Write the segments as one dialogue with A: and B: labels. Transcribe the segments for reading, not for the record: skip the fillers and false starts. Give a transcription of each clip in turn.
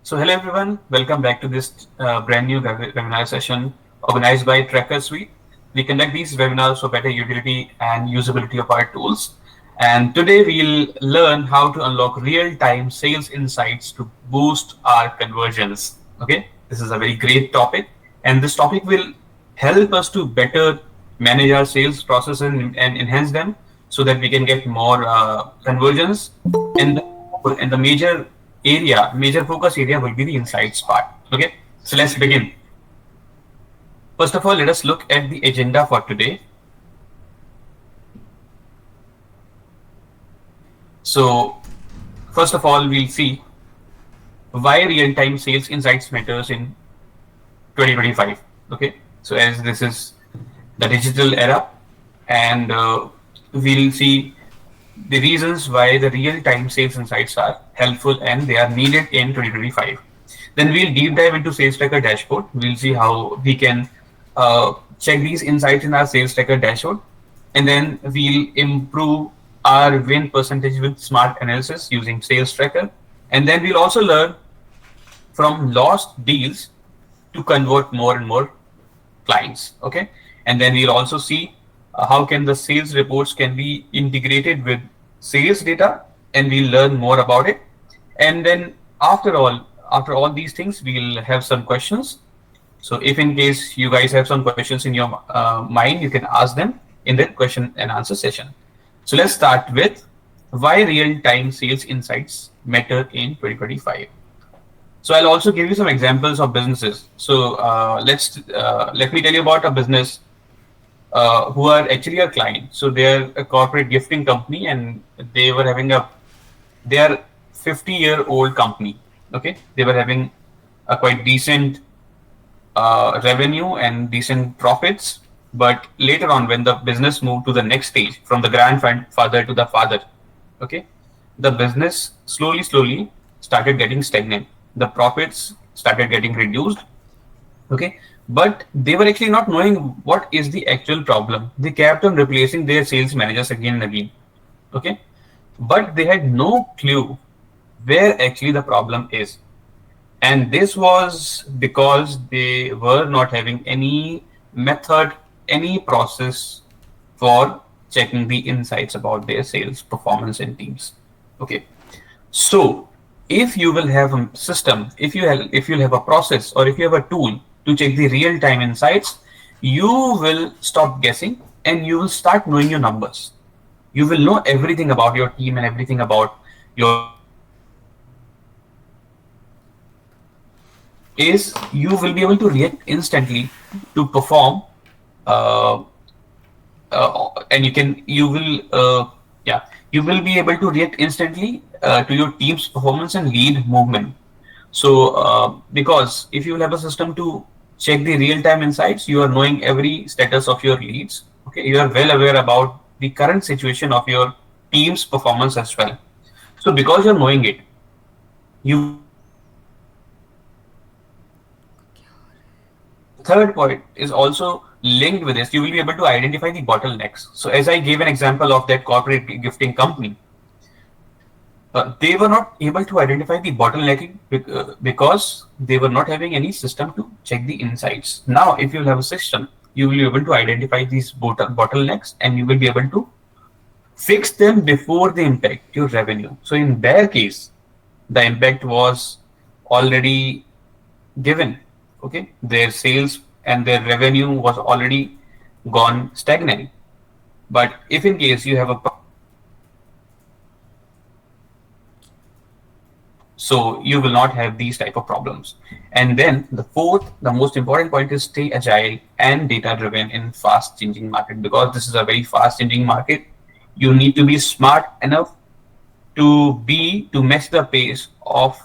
A: So hello everyone, welcome back to this brand new webinar session organized by Tracker Suite. We conduct these webinars for better utility and usability of our tools. And today we'll learn how to unlock real-time sales insights to boost our conversions. Okay, this is a very great topic, and this topic will help us to better manage our sales process and enhance them so that we can get more conversions. And the major focus area will be the insights part. Okay, so let's begin. First of all, let us look at the agenda for today. So first of all, we'll see why real-time sales insights matters in 2025. Okay, so as this is the digital era, and we'll see the reasons why the real-time sales insights are helpful and they are needed in 2025. Then we'll deep dive into Sales Tracker dashboard. We'll see how we can check these insights in our Sales Tracker dashboard, and then we'll improve our win percentage with smart analysis using Sales Tracker. And then we'll also learn from lost deals to convert more and more clients. Okay, and then we'll also see how can the sales reports can be integrated with sales data, and we'll learn more about it. And then after all these things, we'll have some questions. So if in case you guys have some questions in your mind, you can ask them in the question and answer session. So let's start with why real-time sales insights matter in 2025. So I'll also give you some examples of businesses. So let me tell you about a business who are actually a client. So they're a corporate gifting company, and they were having they are 50-year-old company. Okay, they were having a quite decent revenue and decent profits. But later on, when the business moved to the next stage, from the grandfather to the father, okay, the business slowly started getting stagnant. The profits started getting reduced. Okay, but they were actually not knowing what is the actual problem. They kept on replacing their sales managers again and again. Okay, but they had no clue where actually the problem is. And this was because they were not having any method, any process for checking the insights about their sales performance and teams. Okay, so if you will have a system, if you'll have a process, or if you have a tool to check the real time insights, you will stop guessing and you will start knowing your numbers. You will know everything about your team and everything about your is you will be able to react instantly to perform, uh, and you will be able to react instantly to your team's performance and lead movement. So because if you will have a system to check the real-time insights, you are knowing every status of your leads. Okay, you are well aware about the current situation of your team's performance as well. So because you're knowing it, you will be able to identify the bottlenecks and lead movement. The third point is also linked with this. You will be able to identify the bottlenecks. So as I gave an example of that corporate gifting company, they were not able to identify the bottlenecking because they were not having any system to check the insights. Now, if you have a system, you will be able to identify these bottlenecks, and you will be able to fix them before they impact your revenue. So in their case, the impact was already given. Okay, their sales and their revenue was already gone stagnant. But if in case you have a so you will not have these type of problems. And then the fourth, the most important point is stay agile and data driven in fast changing market, because this is a very fast changing market. You need to be smart enough to match the pace of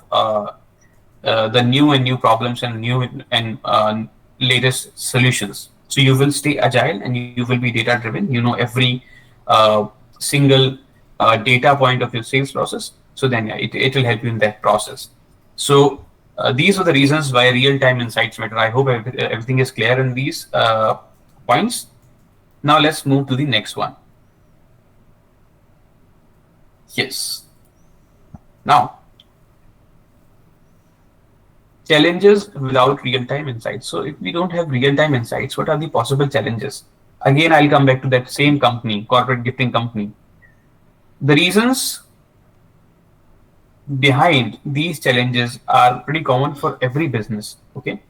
A: the new problems and new and latest solutions. So you will stay agile and you will be data driven. You know every uh, single data point of your sales process. So then yeah, it will help you in that process. So these are the reasons why real-time insights matter. I hope everything is clear in these points. Now let's move to the next one. Yes. Now challenges without real-time insights. So if we don't have real-time insights, what are the possible challenges? Again, I'll come back to that same company, corporate gifting company. The reasons behind these challenges are pretty common for every business. Okay,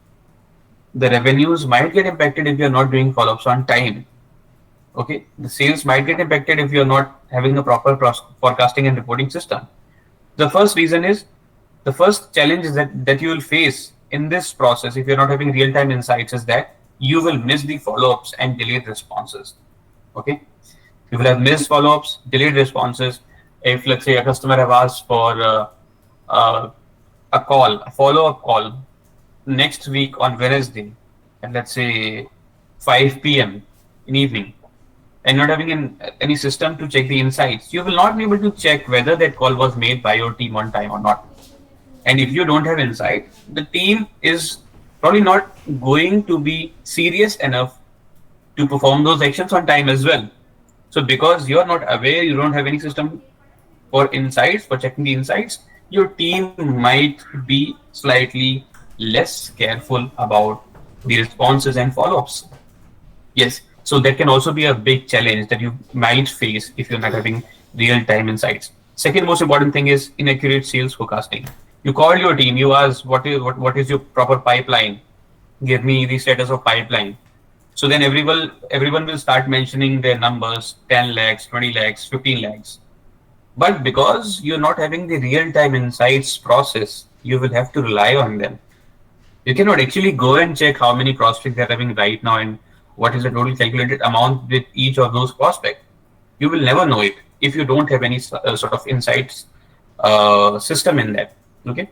A: the revenues might get impacted if you're not doing follow-ups on time. Okay, the sales might get impacted if you're not having a proper forecasting and reporting system. The first reason is the first challenge is that you will face in this process if you're not having real-time insights is that you will miss the follow-ups and delayed responses. Okay, you will have missed follow-ups, delayed responses. If let's say a customer have asked for uh, a call, a follow-up call next week on Wednesday, and let's say 5 p.m. in evening, and not having any system to check the insights, you will not be able to check whether that call was made by your team on time or not. And if you don't have insight, the team is probably not going to be serious enough to perform those actions on time as well. So because you're not aware, you don't have any system for insights, for checking the insights, your team might be slightly less careful about the responses and follow-ups. Yes, so that can also be a big challenge that you might face if you're not having real-time insights. Second most important thing is inaccurate sales forecasting. You call your team, you ask what is your proper pipeline? Give me the status of pipeline. So then everyone will start mentioning their numbers, 10 lakhs, 20 lakhs, 15 lakhs. But because you're not having the real-time insights process, you will have to rely on them. You cannot actually go and check how many prospects they're having right now and what is the total calculated amount with each of those prospects. You will never know it if you don't have any sort of insights system in that. Okay,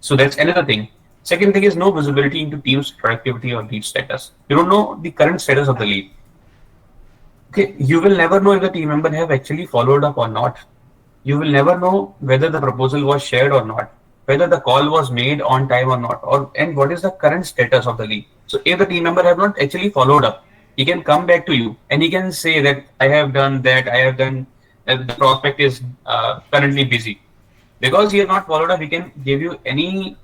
A: so that's another thing. Second thing is no visibility into team's productivity or lead status. You don't know the current status of the lead. Okay, you will never know if the team member have actually followed up or not. You will never know whether the proposal was shared or not, whether the call was made on time or not, or and what is the current status of the lead. So if the team member have not actually followed up, he can come back to you and he can say that I have done that, I have done that, the prospect is currently busy. Because he has not followed up, he can give you any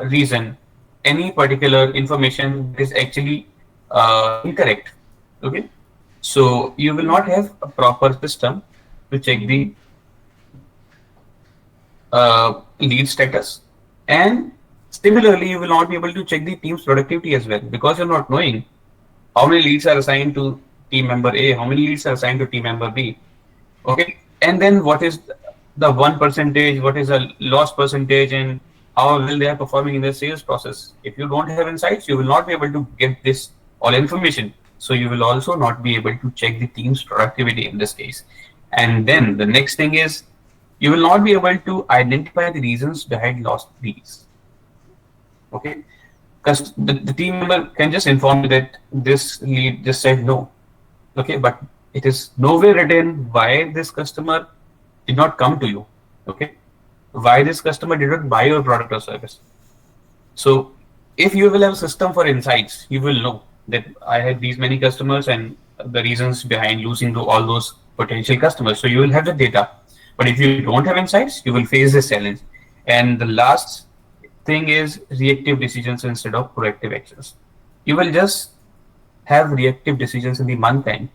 A: reason, any particular information that is actually incorrect. Okay, so you will not have a proper system to check the lead status, and similarly you will not be able to check the team's productivity as well because you're not knowing how many leads are assigned to team member A, how many leads are assigned to team member B. Okay, and then what is the 1%, what is the loss percentage, and how well they are performing in the sales process. If you don't have insights, you will not be able to get this all information. So you will also not be able to check the team's productivity in this case. And then the next thing is you will not be able to identify the reasons behind lost leads. Okay, because the team member can just inform you that this lead just said no. Okay, but it is nowhere written why this customer did not come to you. Okay, why this customer did not buy your product or service. So if you will have a system for insights, you will know that I had these many customers and the reasons behind losing to all those potential customers. So you will have the data. But if you don't have insights, you will face this challenge. And the last thing is reactive decisions instead of proactive actions. You will just have reactive decisions in the month end,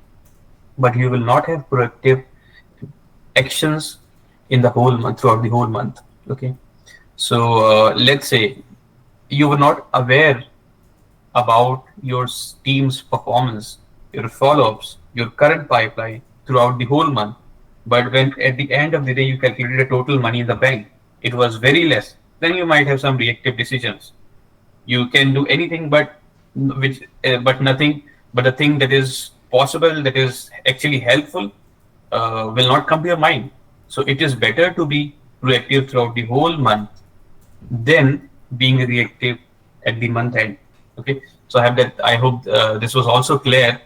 A: but you will not have proactive actions in the whole month, throughout the whole month. Okay, so let's say you were not aware about your team's performance, your follow-ups, your current pipeline throughout the whole month, but when at the end of the day you calculated the total money in the bank, it was very less, then you might have some reactive decisions. You can do anything but nothing, but the thing that is possible, that is actually helpful, will not come to your mind. So it is better to be proactive throughout the whole month than being reactive at the month end. Okay, so I hope this was also clear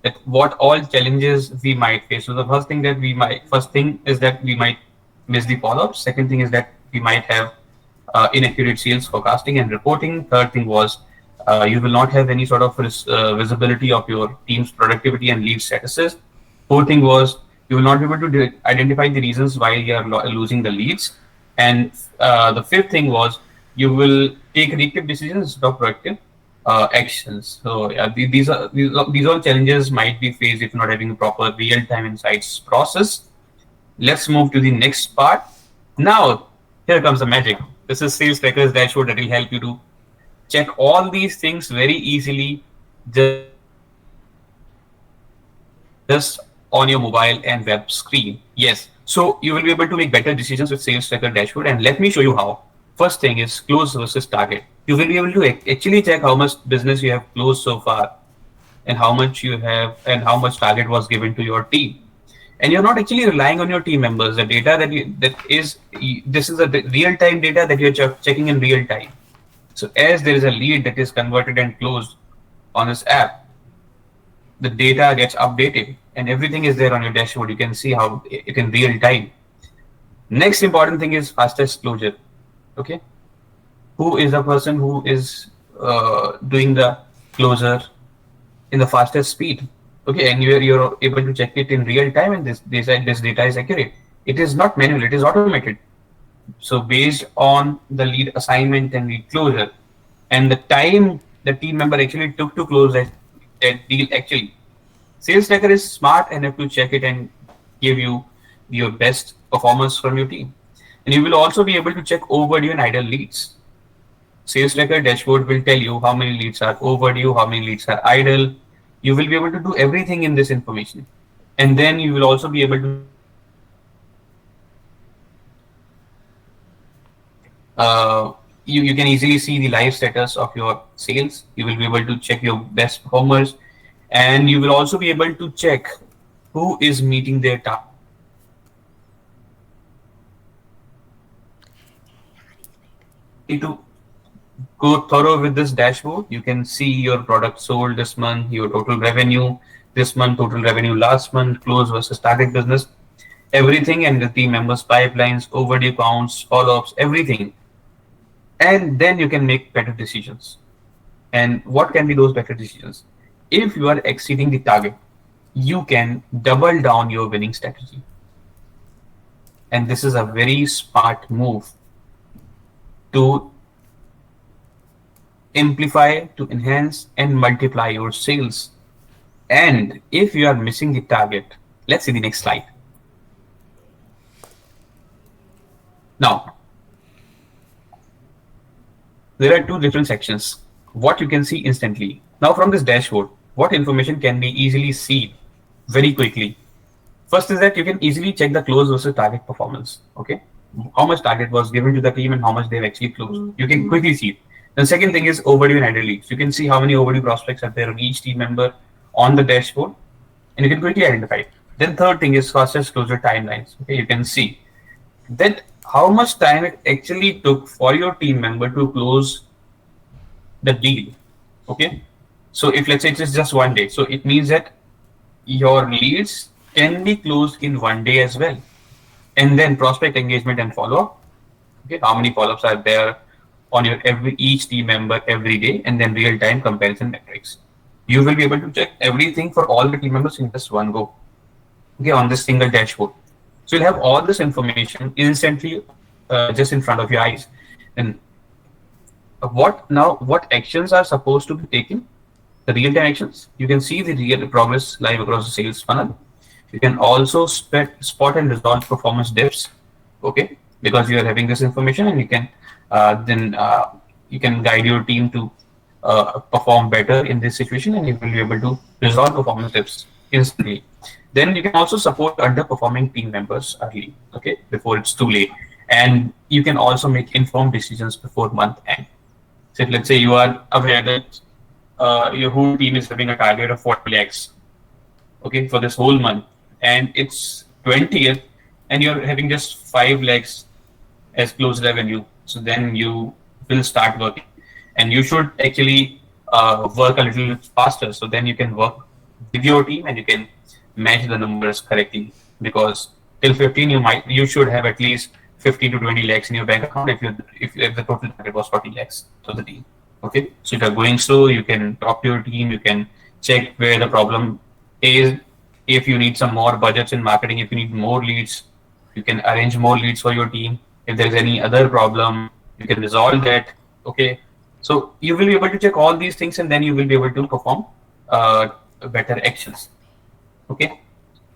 A: that what all challenges we might face. So the first thing is that we might miss the follow-up. Second thing is that we might have inaccurate sales forecasting and reporting. Third thing was you will not have any sort of visibility of your team's productivity and lead statuses. Fourth thing was you will not be able to identify the reasons why you are losing the leads. And the fifth thing was You will take reactive decisions, not proactive actions. So yeah, these all challenges might be faced if not having a proper real-time insights process. Let's move to the next part. Now, here comes the magic. This is Sales Tracker's dashboard that will help you to check all these things very easily just on your mobile and web screen. Yes. So you will be able to make better decisions with Sales Tracker dashboard, and let me show you how. First thing is close versus target. You will be able to actually check how much business you have closed so far, and how much you have, and how much target was given to your team. And you're not actually relying on your team members. The data this is the real time data that you're checking in real time. So as there is a lead that is converted and closed on this app, the data gets updated and everything is there on your dashboard. You can see how it in real time. Next important thing is fastest closure. Okay, who is the person who is doing the closure in the fastest speed? Okay, and you're able to check it in real time, and this data is accurate. It is not manual; it is automated. So based on the lead assignment and lead closure, and the time the team member actually took to close that deal actually, Sales Tracker is smart enough to check it and give you your best performance from your team. And you will also be able to check overdue and idle leads. Sales Tracker dashboard will tell you how many leads are overdue, how many leads are idle. You will be able to do everything in this information. And then you will also be able to you can easily see the live status of your sales. You will be able to check your best performers, and you will also be able to check who is meeting their target. To go thorough with this dashboard, you can see your product sold this month, your total revenue this month, total revenue last month, close versus target business, everything, and the team members' pipelines, overdue counts, follow-ups, everything. And then you can make better decisions. And what can be those better decisions? If you are exceeding the target, you can double down your winning strategy. And this is a very smart move to amplify, to enhance, and multiply your sales. And if you are missing the target, let's see the next slide. Now, there are two different sections. What you can see instantly. Now from this dashboard, what information can be easily seen very quickly? First is that you can easily check the close versus target performance. Okay, how much target was given to the team and how much they've actually closed. You can quickly see it. The second thing is overdue and idle leads. You can see how many overdue prospects are there on each team member on the dashboard, and you can quickly identify it. Then third thing is fastest closure timelines. Okay, you can see that how much time it actually took for your team member to close the deal. Okay, so if let's say it is just 1 day, so it means that your leads can be closed in 1 day as well. And then prospect engagement and follow-up. Okay, how many follow-ups are there on your each team member every day, and then real-time comparison metrics. You will be able to check everything for all the team members in just one go. Okay, on this single dashboard. So you'll have all this information instantly just in front of your eyes. And what actions are supposed to be taken? The real-time actions. You can see the real progress live across the sales funnel. You can also spot and resolve performance dips. Okay, because you are having this information, and you can then you can guide your team to perform better in this situation, and you will be able to resolve performance dips instantly. Then you can also support underperforming team members early, okay, before it's too late. And you can also make informed decisions before month end. So if, let's say you are aware that your whole team is having a target of 40 lakhs, okay, for this whole month, and it's 20th, and you're having just 5 lakhs as closed revenue. So then you will start working, and you should actually work a little faster. So then you can work with your team and you can match the numbers correctly, because till 15 you should have at least 15 to 20 lakhs in your bank account if the total target was 40 lakhs for the team. Okay, so if you're going slow, you can talk to your team, you can check where the problem is. If you need some more budgets in marketing, if you need more leads, you can arrange more leads for your team. If there is any other problem, You can resolve that. Okay, so you will be able to check all these things, and then you will be able to perform uh, better actions. Okay,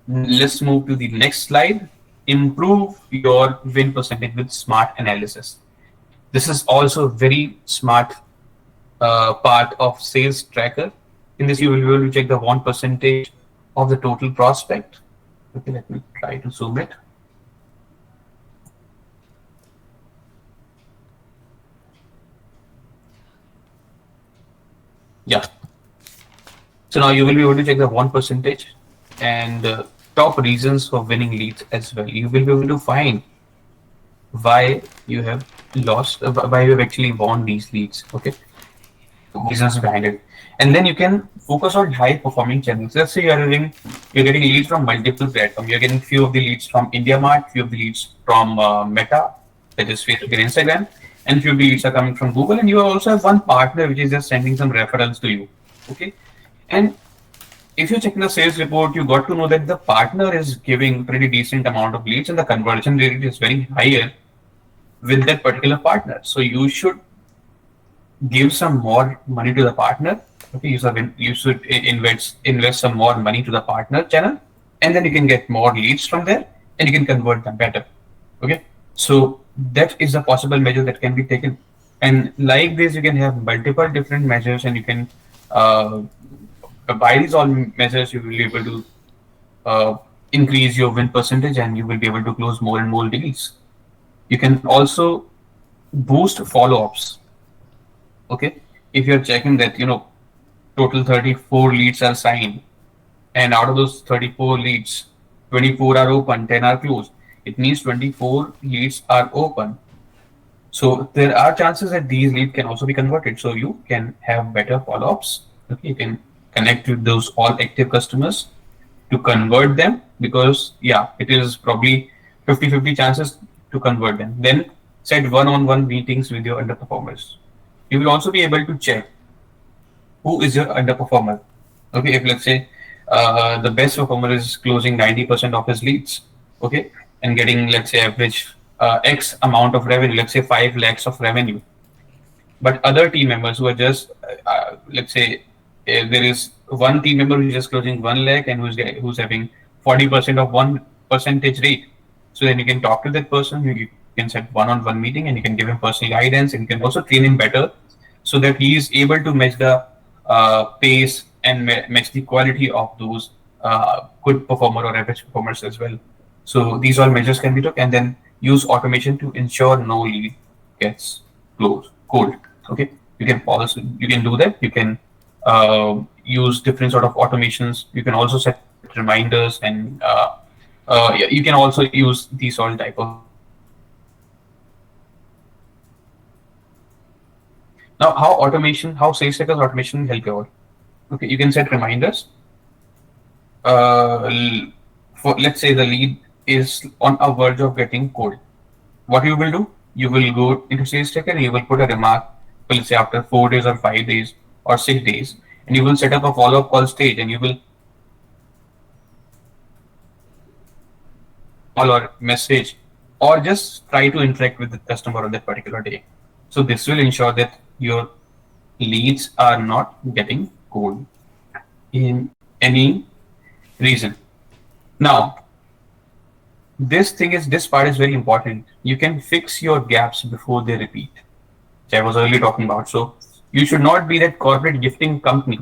A: let's move to the next slide. Improve your win percentage with smart analysis. This is also a very smart part of sales tracker. In this, you will be able to check the won percentage of the total prospect. Okay, let me try to zoom it. Yeah. So now you will be able to check the won percentage and top reasons for winning leads as well. You will be able to find why you have lost, why you have actually won these leads. Okay, reasons behind it, and then you can focus on high performing channels. Let's say you're getting leads from multiple platforms. You're getting few of the leads from IndiaMart, few of the leads from Meta, that is Facebook and Instagram, and few of the leads are coming from Google. And you also have one partner which is just sending some referrals to you. Okay, and if you check the sales report, you got to know that the partner is giving pretty decent amount of leads, and the conversion rate is very higher with that particular partner. So you should give some more money to the partner. Okay, you should invest some more money to the partner channel, and then you can get more leads from there, and you can convert them better. Okay, so that is a possible measure that can be taken, and like this, you can have multiple different measures, and you can uh, by these all measures, you will be able to uh, increase your win percentage, and you will be able to close more and more deals. You can also boost follow-ups. Okay, if you're checking that total 34 leads are signed, and out of those 34 leads, 24 are open, 10 are closed. It means 24 leads are open. So there are chances that these leads can also be converted. So you can have better follow-ups. Okay, you can connect with those all active customers to convert them, because yeah, it is probably 50-50 chances to convert them. Then set one-on-one meetings with your underperformers. You will also be able to check who is your underperformer. Okay, if let's say the best performer is closing 90% of his leads, okay, and getting, let's say, average X amount of revenue, let's say 5 lakhs of revenue, but other team members who are just, let's say, there is one team member who's just closing 1 lakh and who's having 40% of 1% rate. So then you can talk to that person, you can set one-on-one meeting, and you can give him personal guidance, and you can also train him better so that he is able to match the pace and match the quality of those good performer or average performers as well. So these all measures can be took, and then use automation to ensure no lead gets cold. Okay, you can pause. You can do that. You can use different sort of automations. You can also set reminders, and yeah, you can also use these all type of. Now, how sales cycles automation help you out? Okay, you can set reminders. For, let's say, the lead is on a verge of getting cold. What you will do? You will go into sales tracker and you will put a remark, let's say after 4 days or 5 days or 6 days, and you will set up a follow-up call stage, and you will call or message or just try to interact with the customer on that particular day. So this will ensure that your leads are not getting cold in any reason. Now, this part is very important. You can fix your gaps before they repeat, which I was earlier talking about. So you should not be that corporate gifting company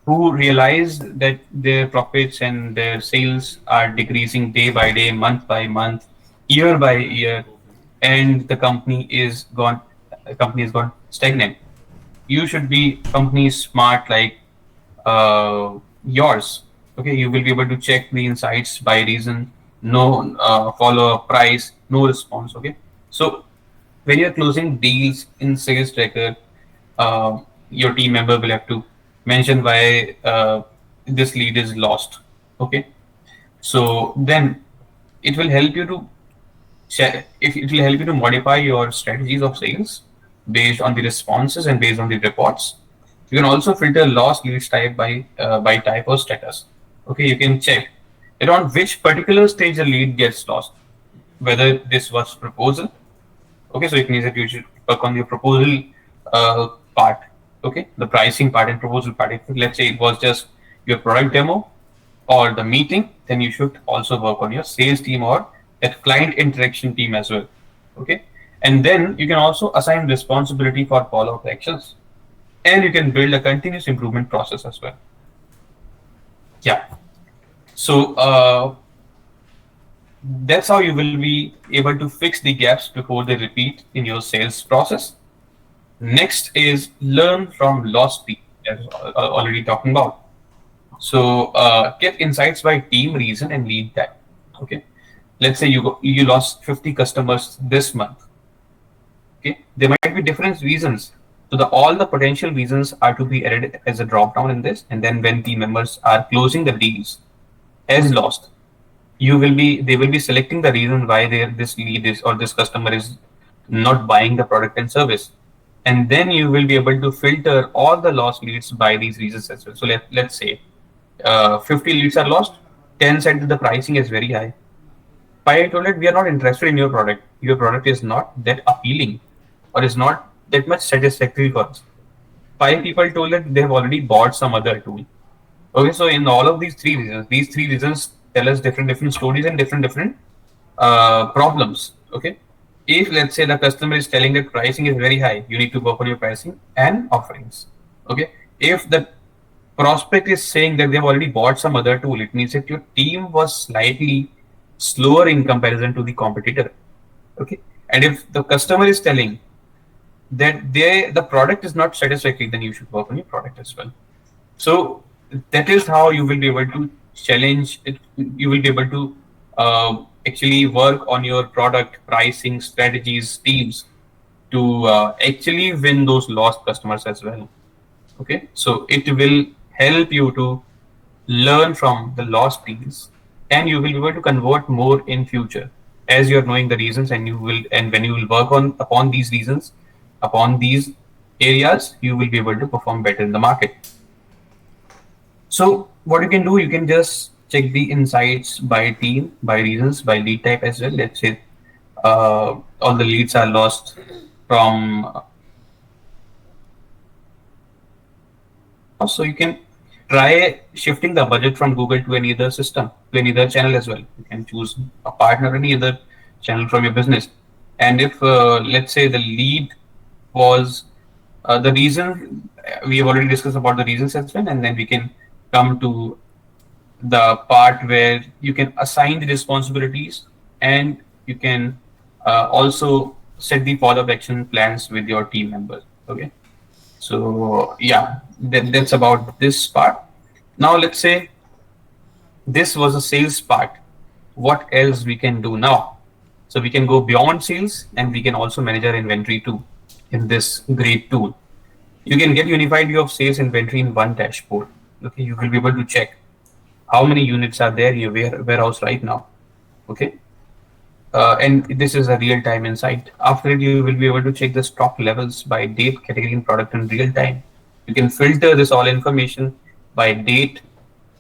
A: who realize that their profits and their sales are decreasing day by day, month by month, year by year, and the company is gone stagnant. You should be company smart like yours. Okay, you will be able to check the insights by reason, no follow up, price, no response. Okay, so when you're closing deals in sales tracker, your team member will have to mention why this lead is lost. Okay, so then it will help you to if it will help you to modify your strategies of sales based on the responses and based on the reports. You can also filter lost leads type by type or status. Okay, you can check it on which particular stage a lead gets lost, whether this was proposal, Okay, so it means that you should work on your proposal part. Okay, the pricing part and proposal part. If let's say it was just your product demo or the meeting, then you should also work on your sales team or that client interaction team as well. Okay, and then you can also assign responsibility for follow-up actions, and you can build a continuous improvement process as well. Yeah. So that's how you will be able to fix the gaps before they repeat in your sales process. Next is learn from lost team, as already talking about. So get insights by team, reason, and lead time. Okay, let's say you lost 50 customers this month. Okay, there might be different reasons. So all the potential reasons are to be added as a drop down in this, and then when team members are closing the deals as lost, they will be selecting the reason why this lead is or this customer is not buying the product and service, and then you will be able to filter all the lost leads by these reasons as well. So let's say 50 leads are lost, 10 said that the pricing is very high. 5 told that we are not interested in your product, your product is not that appealing or is not that much satisfactory for us. 5 people told that they have already bought some other tool. Okay, so in all of these three reasons tell us different stories and different problems. Okay, if let's say the customer is telling that pricing is very high, you need to work on your pricing and offerings. Okay, if the prospect is saying that they've already bought some other tool, it means that your team was slightly slower in comparison to the competitor. Okay, and if the customer is telling that the product is not satisfactory, then you should work on your product as well. So that is how you will be able to challenge it. You will be able to actually work on your product pricing strategies teams to actually win those lost customers as well. Okay, so it will help you to learn from the lost deals, and you will be able to convert more in future as you're knowing the reasons, and when you will work on upon these reasons, upon these areas, you will be able to perform better in the market. So what you can do, you can just check the insights by team, by reasons, by lead type as well. Let's say all the leads are lost from, so you can try shifting the budget from Google to any other system, to any other channel as well. You can choose a partner or any other channel from your business. And if let's say the lead was the reason, we have already discussed about the reasons as well, and then we can come to the part where you can assign the responsibilities, and you can also set the follow-up action plans with your team members. Okay, so yeah, that's about this part. Now let's say this was a sales part. What else we can do now? So we can go beyond sales, and we can also manage our inventory too in this great tool. You can get unified view of sales inventory in one dashboard. Okay, you will be able to check how many units are there in your warehouse right now. Okay, and this is a real-time insight. After it, you will be able to check the stock levels by date, category, and product in real time. You can filter this all information by date,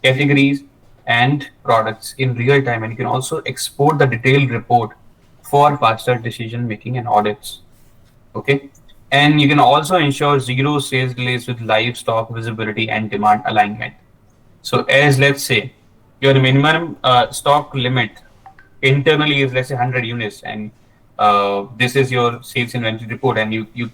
A: categories, and products in real time, and you can also export the detailed report for faster decision making and audits. Okay, and you can also ensure zero sales delays with live stock visibility and demand alignment. So as let's say your minimum stock limit internally is let's say 100 units, and this is your sales inventory report, and you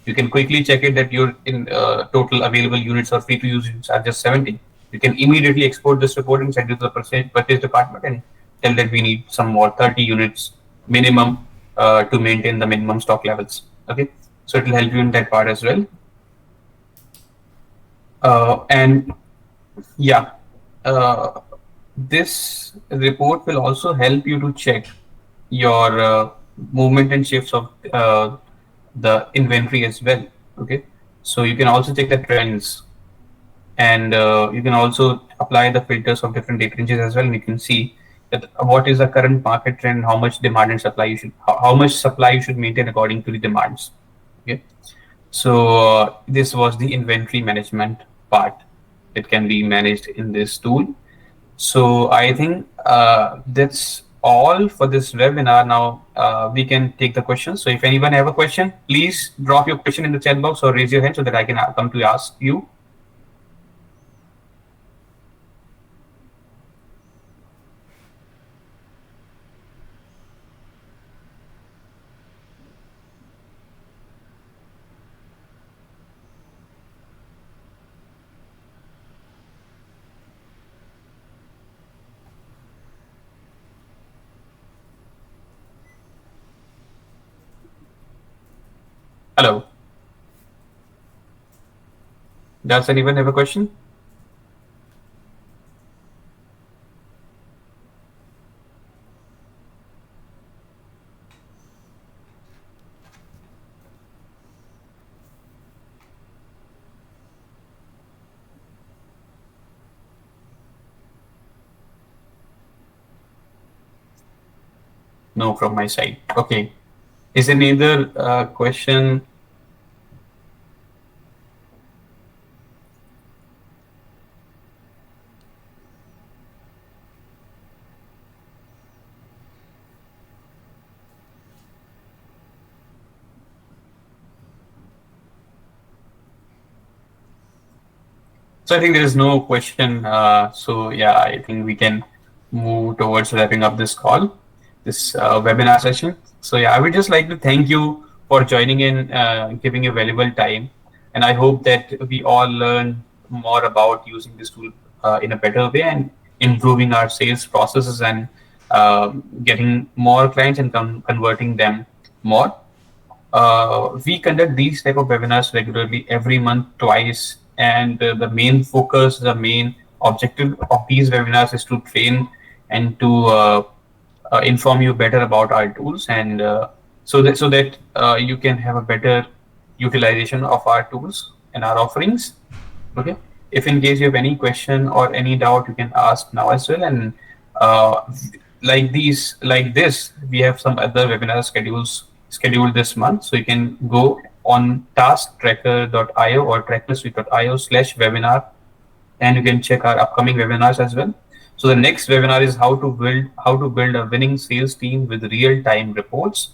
A: can quickly check it that your in total available units or free to use units are just 70. You can immediately export this report and send it to the purchase department and tell that we need some more 30 units minimum to maintain the minimum stock levels. Okay, so it will help you in that part as well. And yeah, this report will also help you to check your movement and shifts of the inventory as well. Okay, so you can also check the trends, and you can also apply the filters of different data ranges as well, and you can see that what is the current market trend, how much demand and supply you should, how much supply you should maintain according to the demands. Okay, so this was the inventory management part. It can be managed in this tool. So I think that's all for this webinar. Now we can take the questions. So if anyone have a question, please drop your question in the chat box or raise your hand so that I can come to ask you. Hello. Does anyone have a question? No, from my side. Okay. Is there any other question? So I think there is no question. So yeah, I think we can move towards wrapping up this call, this webinar session. So yeah, I would just like to thank you for joining in, giving your valuable time, and I hope that we all learn more about using this tool in a better way and improving our sales processes and getting more clients and converting them more. We conduct these type of webinars regularly every month, twice, and the main focus, the main objective of these webinars is to train and to inform you better about our tools, and so that you can have a better utilization of our tools and our offerings. Okay. If in case you have any question or any doubt, you can ask now as well. And uh, like this, we have some other webinar scheduled this month. So you can go on tasktracker.io or trackersuite.io/webinar, and you can check our upcoming webinars as well. So the next webinar is how to build a winning sales team with real-time reports,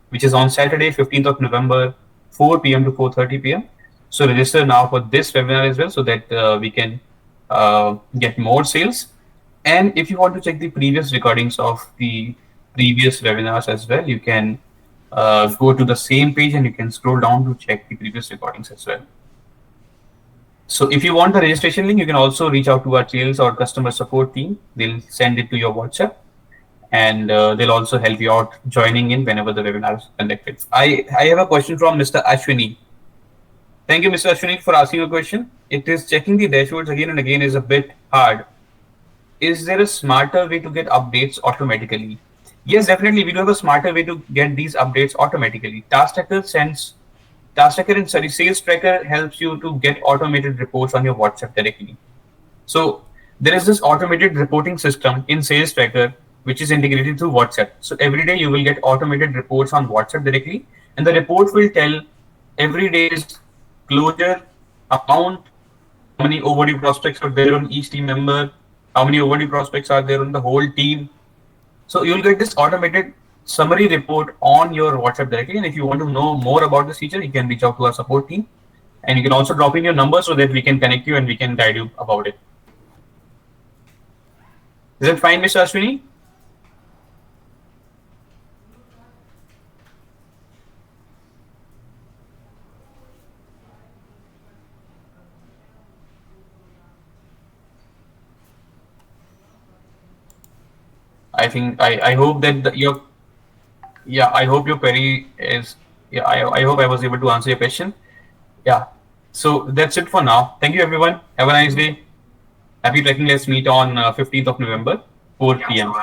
A: which is on Saturday, 15th of November, 4 p.m. to 4:30 p.m. So register now for this webinar as well, so that we can get more sales. And if you want to check the previous recordings of the previous webinars as well, you can go to the same page and you can scroll down to check the previous recordings as well. So if you want the registration link, you can also reach out to our sales or customer support team. They'll send it to your WhatsApp, and they'll also help you out joining in whenever the webinar is conducted. I have a question from Mr. Ashwini. Thank you, Mr. Ashwini, for asking a question. It is checking the dashboards again and again is a bit hard. Is there a smarter way to get updates automatically? Yes, definitely. We do have a smarter way to get these updates automatically. Task Tracker and Sales Tracker helps you to get automated reports on your WhatsApp directly. So there is this automated reporting system in Sales Tracker which is integrated through WhatsApp. So every day you will get automated reports on WhatsApp directly, and the report will tell every day's closure amount, how many overdue prospects are there on each team member, how many overdue prospects are there on the whole team. So you'll get this automated summary report on your WhatsApp directly. And if you want to know more about this feature, you can reach out to our support team, and you can also drop in your number so that we can connect you and we can guide you about it. Is that fine, Mr. Ashwini? I think I hope that your I hope your query is I hope I was able to answer your question. Yeah. So that's it for now. Thank you, everyone. Have a nice day. Happy trekking. Let's meet on 15th of November, 4 p.m.